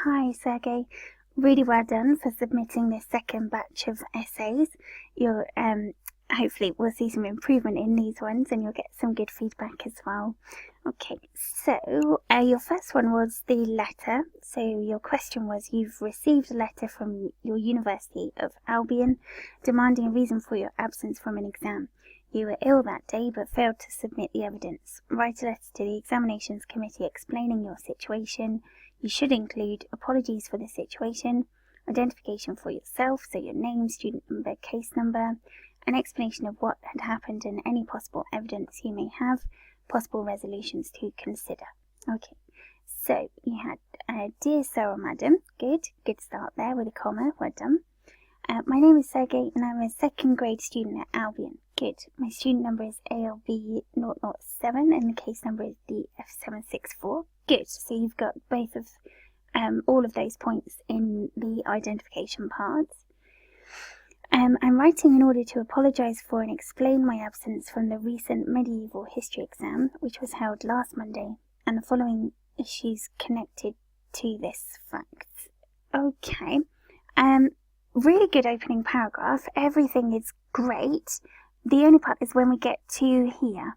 Hi, Sergey. Really well done for submitting this second batch of essays. You'll hopefully we'll see some improvement in these ones, and you'll get some good feedback as well. Okay, so your first one was the letter. So your question was, you've received a letter from your University of Albion demanding a reason for your absence from an exam. You were ill that day but failed to submit the evidence. Write a letter to the examinations committee explaining your situation. You should include apologies for the situation, identification for yourself, so your name, student number, case number, an explanation of what had happened and any possible evidence you may have, possible resolutions to consider. Okay, so you had Dear Sir or Madam. Good start there with a comma, well done. My name is Sergey and I'm a second grade student at Albion. Good. My student number is ALB 007 and the case number is DF764. Good. So you've got both of all of those points in the identification parts. I'm writing in order to apologise for and explain my absence from the recent medieval history exam, which was held last Monday, and the following issues connected to this fact. Okay. Really good opening paragraph. Everything is great. The only part is when we get to here.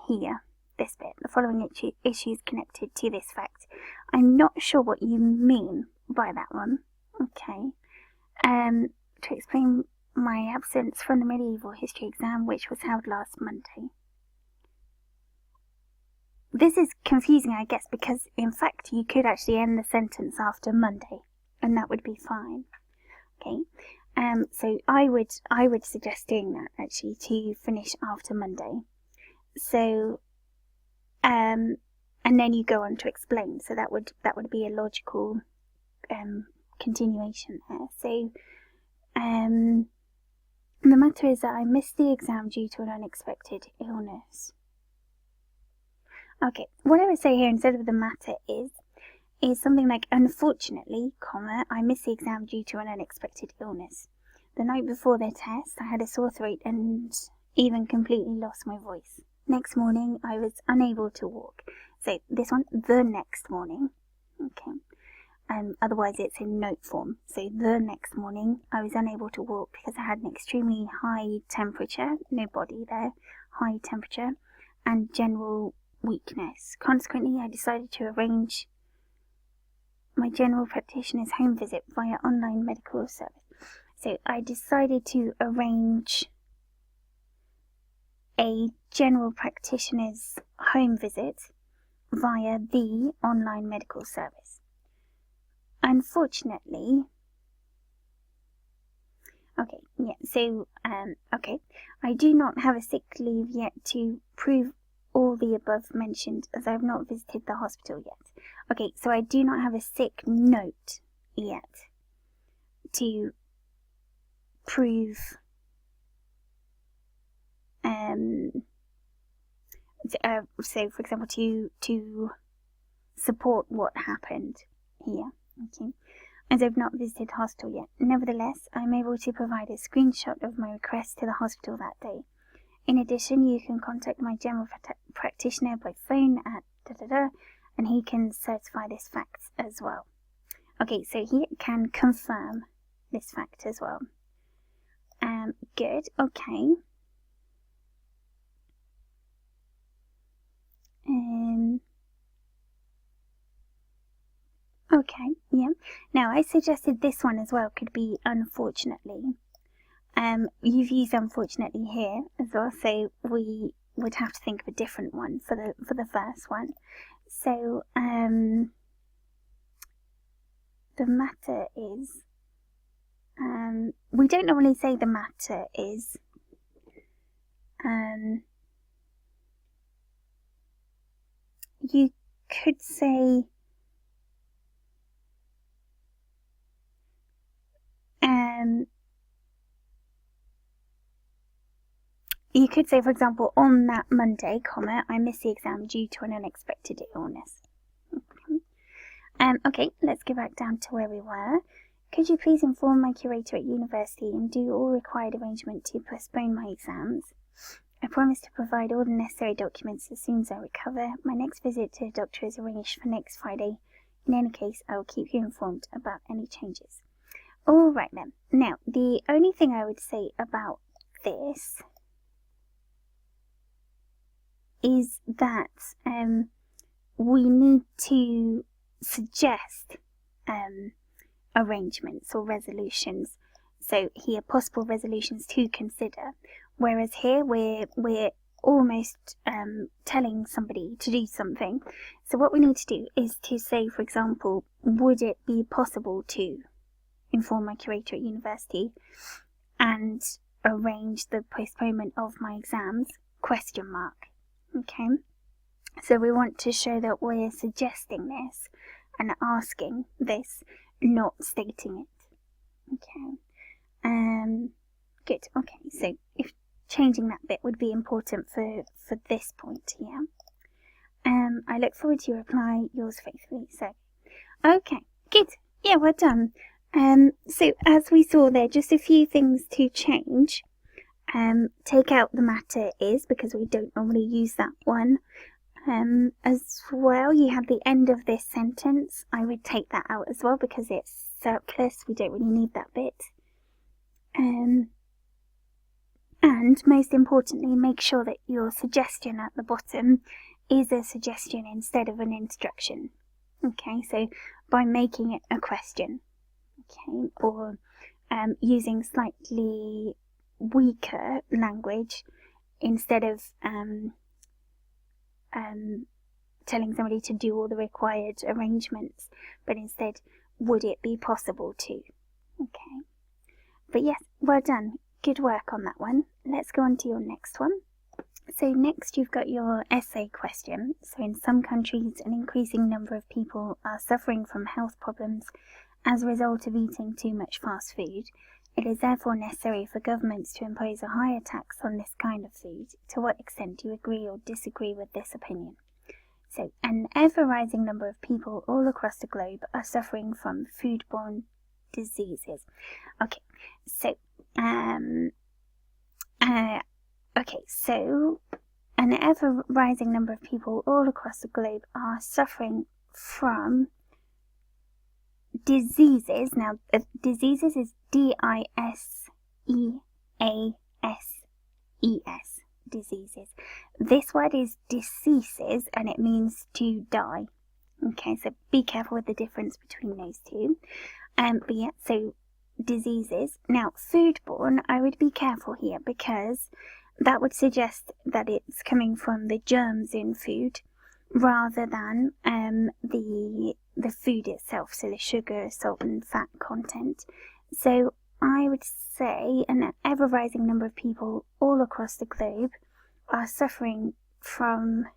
Here. This bit. The following issues connected to this fact. I'm not sure what you mean by that one. Okay. To explain my absence from the medieval history exam, which was held last Monday. This is confusing, I guess, because in fact you could actually end the sentence after Monday, and that would be fine. Okay. So I would suggest doing that actually, to finish after Monday. So and then you go on to explain. So that would be a logical continuation there. So the matter is that I missed the exam due to an unexpected illness. Okay, what I would say here instead of the matter is something like, unfortunately, comma, I missed the exam due to an unexpected illness. The night before the test, I had a sore throat and even completely lost my voice. Next morning, I was unable to walk. So this one, the next morning. Okay. Otherwise it's in note form. So the next morning, I was unable to walk because I had an extremely high temperature, no body there, high temperature, and general weakness. Consequently, I decided to arrange my general practitioner's home visit via online medical service. So I decided to arrange a general practitioner's home visit via the online medical service. Unfortunately, I do not have a sick leave yet to prove all the above mentioned, as I have not visited the hospital yet. Okay, so I do not have a sick note yet to prove so for example to support what happened here. Okay. As I've not visited hospital yet. Nevertheless, I'm able to provide a screenshot of my request to the hospital that day. In addition, you can contact my general practitioner by phone at and he can certify this fact as well. Okay, so he can confirm this fact as well. Good, okay. Okay, yeah. Now, I suggested this one as well could be unfortunately. You've used unfortunately here as well, so we would have to think of a different one for the first one. So, the matter is, we don't normally say the matter is, you could say, you could say, for example, on that Monday, comma, I missed the exam due to an unexpected illness. Okay, let's go back down to where we were. Could you please inform my curator at university and do all required arrangement to postpone my exams? I promise to provide all the necessary documents as soon as I recover. My next visit to the doctor is arranged for next Friday, in any case, I will keep you informed about any changes. Alright then, now the only thing I would say about this is that we need to suggest arrangements or resolutions. So here, possible resolutions to consider, whereas here we're almost telling somebody to do something. So what we need to do is to say, for example, would it be possible to inform my curator at university and arrange the postponement of my exams? ? Okay, so we want to show that we're suggesting this and asking this, not stating it. Okay, good. Okay, so if changing that bit would be important for this point here. I look forward to your reply. Yours faithfully, Sergey. Okay, good. Yeah, we're done. So as we saw there, just a few things to change. Take out the matter is, because we don't normally use that one. As well, you have the end of this sentence. I would take that out as well because it's surplus. We don't really need that bit. And most importantly, make sure that your suggestion at the bottom is a suggestion instead of an instruction. Okay, so by making it a question, okay, or using slightly weaker language instead of telling somebody to do all the required arrangements, but instead, would it be possible to? Okay, but yes, well done. Good work on that one. Let's go on to your next one. So next you've got your essay question. So in some countries, an increasing number of people are suffering from health problems as a result of eating too much fast food. It is therefore necessary for governments to impose a higher tax on this kind of food. To what extent do you agree or disagree with this opinion? So an ever-rising number of people all across the globe are suffering from foodborne diseases. Okay, so so an ever-rising number of people all across the globe are suffering from diseases. Now, diseases is D-I-S-E-A-S-E-S, diseases. This word is deceases, and it means to die. Okay, so be careful with the difference between those two. But yeah, so diseases. Now, foodborne, I would be careful here because that would suggest that it's coming from the germs in food rather than the food itself, so the sugar, salt and fat content. So I would say an ever-rising number of people all across the globe are suffering from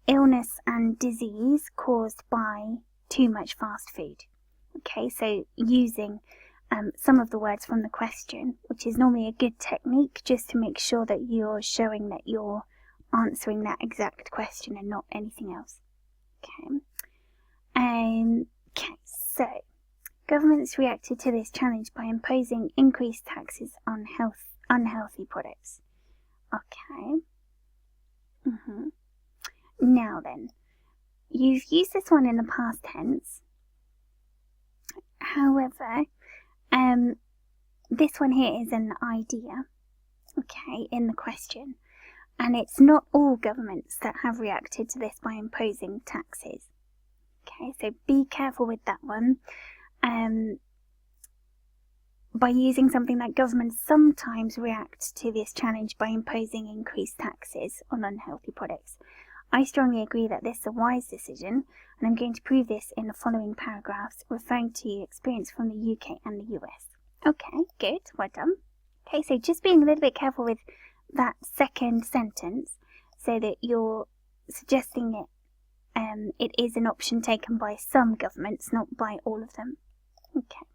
illness and disease caused by too much fast food. Okay, so using some of the words from the question, which is normally a good technique just to make sure that you're showing that you're answering that exact question and not anything else. Okay. Okay, so governments reacted to this challenge by imposing increased taxes on unhealthy products. Okay. Now then, you've used this one in the past tense. However, this one here is an idea, okay, in the question, and it's not all governments that have reacted to this by imposing taxes. Okay, so be careful with that one. By using something like governments sometimes react to this challenge by imposing increased taxes on unhealthy products. I strongly agree that this is a wise decision, and I'm going to prove this in the following paragraphs, referring to experience from the UK and the US. Okay, good, well done. Okay, so just being a little bit careful with that second sentence, so that you're suggesting it is an option taken by some governments, not by all of them. Okay.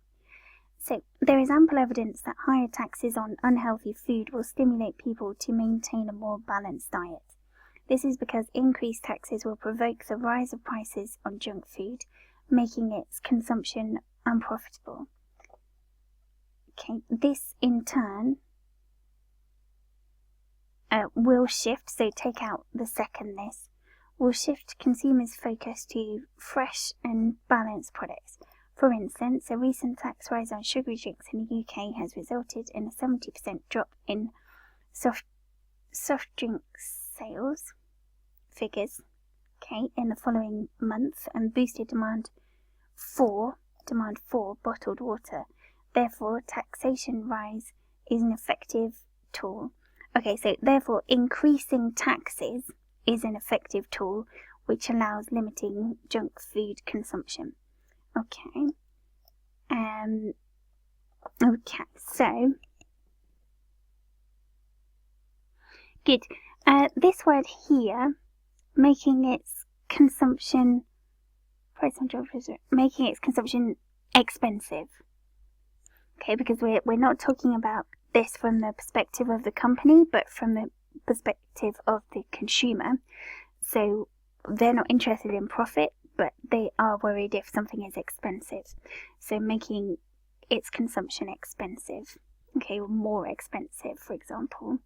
So, there is ample evidence that higher taxes on unhealthy food will stimulate people to maintain a more balanced diet. This is because increased taxes will provoke the rise of prices on junk food, making its consumption unprofitable. Okay, this in turn will shift, so take out the second this, will shift consumers' focus to fresh and balanced products. For instance, a recent tax rise on sugary drinks in the UK has resulted in a 70% drop in soft drink sales figures, in the following month, and boosted demand for bottled water. Therefore, taxation rise is an effective tool. So therefore, increasing taxes is an effective tool which allows limiting junk food consumption. So good. This word here, making its consumption expensive. Because we're not talking about this from the perspective of the company, but from the perspective of the consumer. So they're not interested in profit, but they are worried if something is expensive. So making its consumption expensive, or more expensive, for example.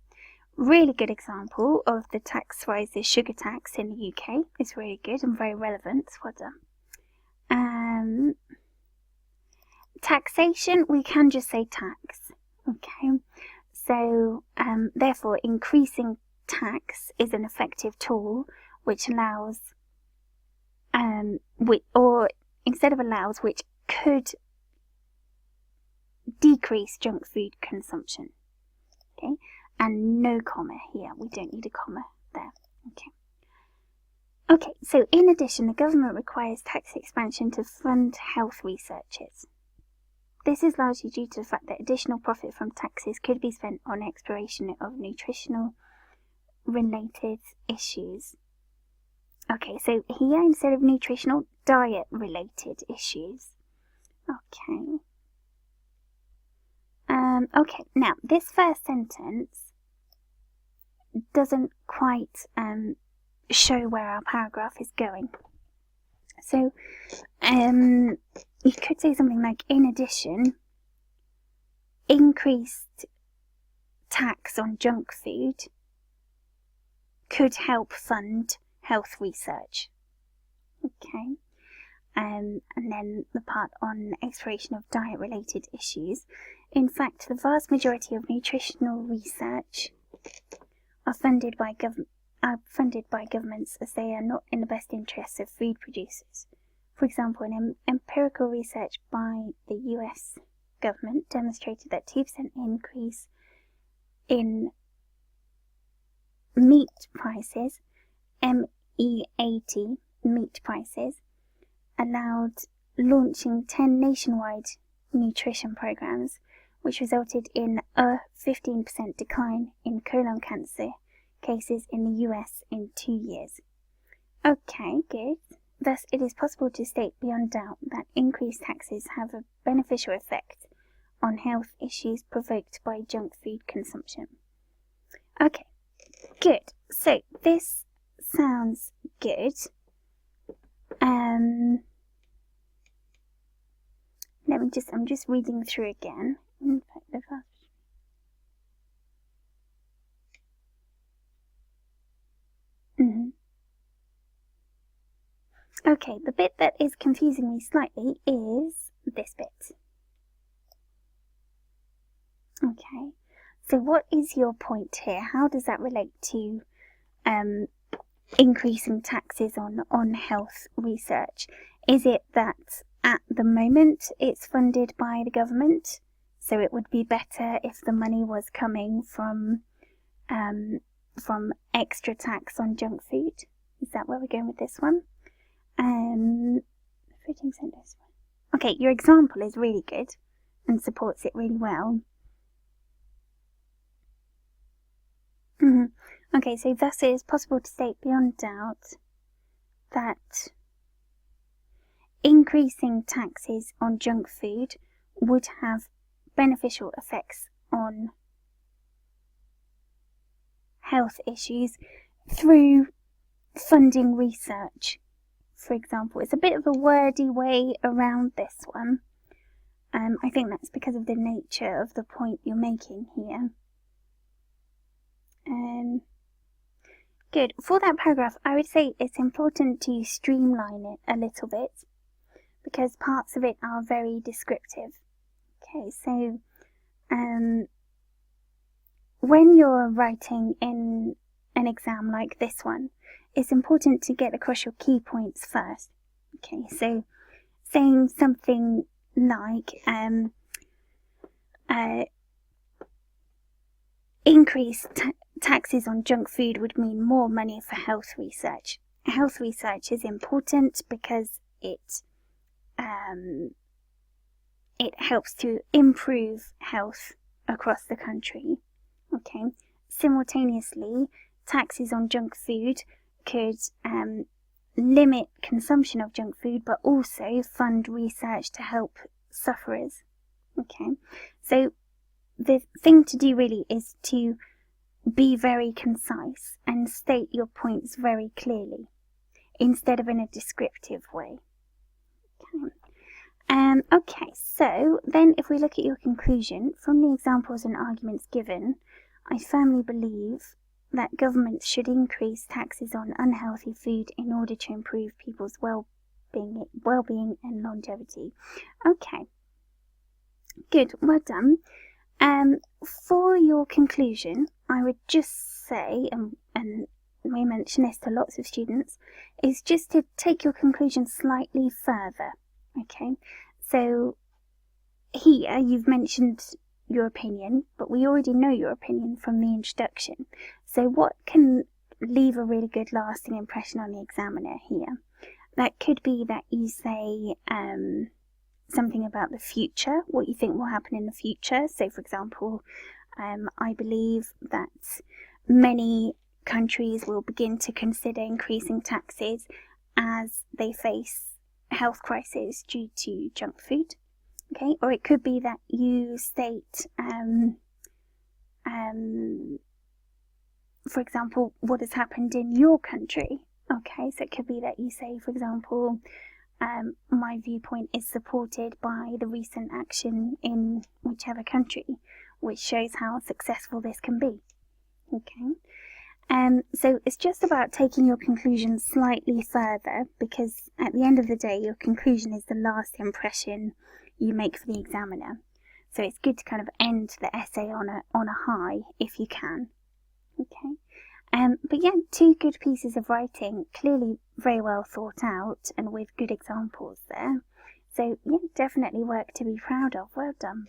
Really good example of the tax rise is sugar tax in the UK. It's really good and very relevant. Well done. Taxation, we can just say tax. So therefore, increasing tax is an effective tool which allows, which could decrease junk food consumption. And no comma here. We don't need a comma there. So in addition, the government requires tax expansion to fund health researches. This is largely due to the fact that additional profit from taxes could be spent on exploration of nutritional related issues. So here, instead of nutritional, diet related issues. Now this first sentence doesn't quite show where our paragraph is going. So you could say something like, in addition, increased tax on junk food could help fund health research. And then the part on exploration of diet-related issues. In fact, the vast majority of nutritional research are funded by governments, as they are not in the best interests of food producers. For example, an empirical research by the US government demonstrated that 2% increase in meat prices, MEAT, meat prices, allowed launching 10 nationwide nutrition programs, which resulted in a 15% decline in colon cancer cases in the US in 2 years. Good. Thus, it is possible to state beyond doubt that increased taxes have a beneficial effect on health issues provoked by junk food consumption. Good. So, this sounds good. I'm just reading through again. In fact, the first. The bit that is confusing me slightly is this bit. So what is your point here? How does that relate to increasing taxes on health research? Is it that at the moment it's funded by the government, so it would be better if the money was coming from extra tax on junk food? Is that where we're going with this one? 15%. Your example is really good and supports it really well. So thus it is possible to state beyond doubt that increasing taxes on junk food would have beneficial effects on health issues through funding research, for example. It's a bit of a wordy way around this one. I think that's because of the nature of the point you're making here. Good. For that paragraph, I would say it's important to streamline it a little bit because parts of it are very descriptive. Okay, so when you're writing in an exam like this one, it's important to get across your key points first. Okay, so saying something like increased taxes on junk food would mean more money for health research. Health research is important because it helps to improve health across the country. Okay. Simultaneously, taxes on junk food could limit consumption of junk food, but also fund research to help sufferers. Okay. So the thing to do really is to be very concise and state your points very clearly instead of in a descriptive way. Okay, so then if we look at your conclusion, from the examples and arguments given, I firmly believe that governments should increase taxes on unhealthy food in order to improve people's well-being and longevity. Okay, good, well done. For your conclusion, I would just say, and we mention this to lots of students, is just to take your conclusion slightly further. Okay, so here you've mentioned your opinion, but we already know your opinion from the introduction. So what can leave a really good lasting impression on the examiner here? That could be that you say something about the future, what you think will happen in the future. So for example, I believe that many countries will begin to consider increasing taxes as they face health crisis due to junk food. Okay, or it could be that you state for example, what has happened in your country. Okay, so it could be that you say, for example, my viewpoint is supported by the recent action in whichever country, which shows how successful this can be. Okay. So it's just about taking your conclusion slightly further, because at the end of the day, your conclusion is the last impression you make for the examiner. So it's good to kind of end the essay on a high if you can. Okay. But yeah, 2 good pieces of writing, clearly very well thought out and with good examples there. So yeah, definitely work to be proud of. Well done.